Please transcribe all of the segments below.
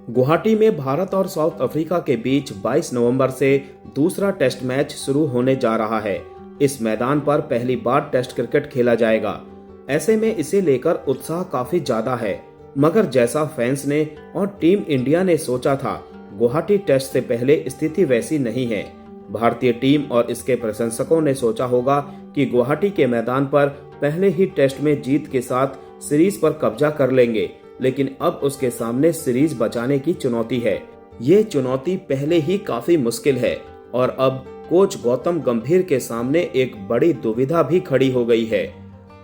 गुवाहाटी में भारत और south Africa के बीच 22 नवंबर से दूसरा टेस्ट मैच शुरू होने जा रहा है। इस मैदान पर पहली बार टेस्ट क्रिकेट खेला जाएगा। ऐसे में इसे लेकर उत्साह काफी ज्यादा है, मगर जैसा फैंस ने और टीम इंडिया ने सोचा था, गुवाहाटी टेस्ट से पहले स्थिति वैसी नहीं है। भारतीय टीम और इसके प्रशंसकों ने सोचा होगा कि गुवाहाटी के मैदान पर पहले ही टेस्ट में जीत के साथ सीरीज पर कब्जा कर लेंगे, लेकिन अब उसके सामने सीरीज बचाने की चुनौती है। ये चुनौती पहले ही काफी मुश्किल है और अब कोच गौतम गंभीर के सामने एक बड़ी दुविधा भी खड़ी हो गई है।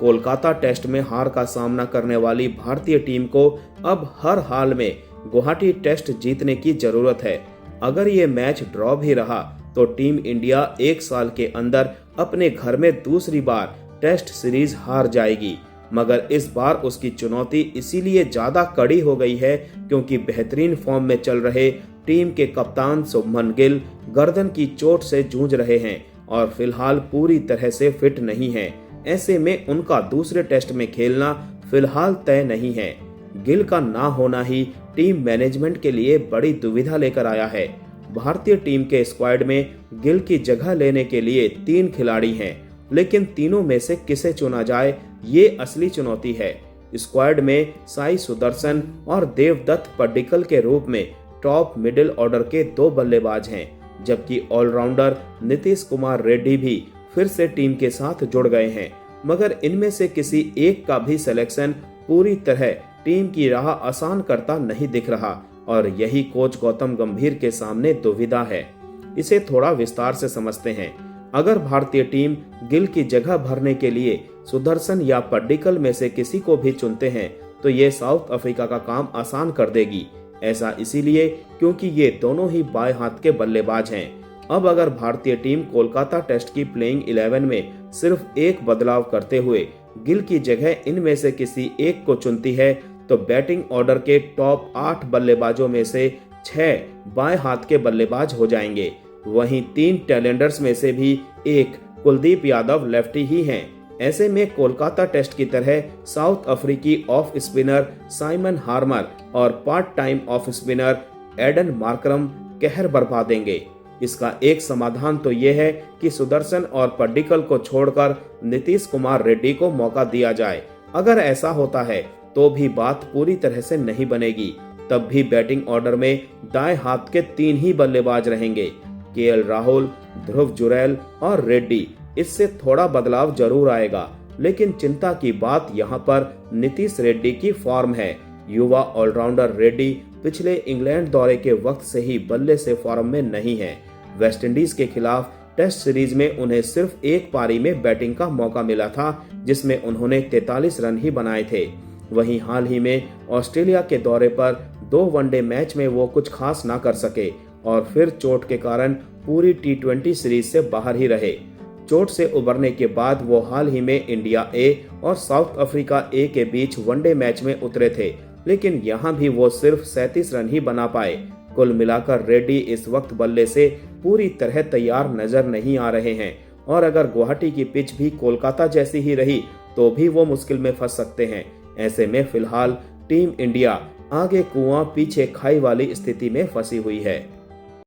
कोलकाता टेस्ट में हार का सामना करने वाली भारतीय टीम को अब हर हाल में गुवाहाटी टेस्ट जीतने की जरूरत है। अगर ये मैच ड्रॉ भी रहा तो टीम इंडिया एक साल के अंदर अपने घर में दूसरी बार टेस्ट सीरीज हार जाएगी। मगर इस बार उसकी चुनौती इसीलिए ज्यादा कड़ी हो गई है क्योंकि बेहतरीन फॉर्म में चल रहे टीम के कप्तान शुभमन गिल गर्दन की चोट से जूझ रहे हैं और फिलहाल पूरी तरह से फिट नहीं हैं। ऐसे में उनका दूसरे टेस्ट में खेलना फिलहाल तय नहीं है। गिल का ना होना ही टीम मैनेजमेंट के लिए बड़ी दुविधा लेकर आया है। भारतीय टीम के स्क्वाड में गिल की जगह लेने के लिए 3 खिलाड़ी हैं, लेकिन तीनों में से किसे चुना जाए, ये असली चुनौती है। स्क्वाड में साई सुदर्शन और देवदत्त पड्डीकल के रूप में टॉप मिडिल ऑर्डर के 2 बल्लेबाज हैं, जबकि ऑलराउंडर नीतीश कुमार रेड्डी भी फिर से टीम के साथ जुड़ गए हैं। मगर इनमें से किसी एक का भी सिलेक्शन पूरी तरह टीम की राह आसान करता नहीं दिख रहा और यही कोच गौतम गंभीर के सामने दुविधा है। इसे थोड़ा विस्तार से समझते हैं। अगर भारतीय टीम गिल की जगह भरने के लिए सुदर्शन या पड्डीकल में से किसी को भी चुनते हैं तो ये साउथ अफ्रीका का काम आसान कर देगी। ऐसा इसीलिए क्योंकि ये दोनों ही बाएं हाथ के बल्लेबाज हैं। अब अगर भारतीय टीम कोलकाता टेस्ट की प्लेइंग 11 में सिर्फ एक बदलाव करते हुए गिल की जगह इनमें से किसी एक को चुनती है तो बैटिंग ऑर्डर के टॉप 8 बल्लेबाजों में से 6 बाएं हाथ के बल्लेबाज हो जाएंगे। वहीं 3 टैलेंडर्स में से भी एक कुलदीप यादव लेफ्टी ही हैं। ऐसे में कोलकाता टेस्ट की तरह साउथ अफ्रीकी ऑफ स्पिनर साइमन हार्मर और part time off spinner Aiden Markram कहर बरपा देंगे। इसका एक समाधान तो यह है कि सुदर्शन और पड्डीकल को छोड़कर नीतीश कुमार रेड्डी को मौका दिया जाए। अगर ऐसा होता है तो भी बात पूरी तरह से नहीं बनेगी। तब भी बैटिंग ऑर्डर में दाएं हाथ के 3 ही बल्लेबाज रहेंगे, केएल राहुल, ध्रुव जुरैल और रेड्डी। इससे थोड़ा बदलाव जरूर आएगा, लेकिन चिंता की बात यहाँ पर नीतीश रेड्डी की फॉर्म है। युवा ऑलराउंडर रेड्डी पिछले इंग्लैंड दौरे के वक्त से ही बल्ले से फॉर्म में नहीं है। वेस्टइंडीज के खिलाफ टेस्ट सीरीज में उन्हें सिर्फ एक पारी में बैटिंग का मौका मिला था, जिसमें उन्होंने 43 रन ही बनाए थे। वहीं हाल ही में ऑस्ट्रेलिया के दौरे पर 2 वनडे मैच में वो कुछ खास ना कर सके और फिर चोट के कारण पूरी T20 सीरीज से बाहर ही रहे। चोट से उबरने के बाद वो हाल ही में इंडिया ए और साउथ अफ्रीका ए के बीच वनडे मैच में उतरे थे, लेकिन यहाँ भी वो सिर्फ 37 रन ही बना पाए। कुल मिलाकर रेड्डी इस वक्त बल्ले से पूरी तरह तैयार नजर नहीं आ रहे हैं और अगर गुवाहाटी की पिच भी कोलकाता जैसी ही रही तो भी वो मुश्किल में फंस सकते हैं। ऐसे में फिलहाल टीम इंडिया आगे कुआं पीछे खाई वाली स्थिति में फंसी हुई है।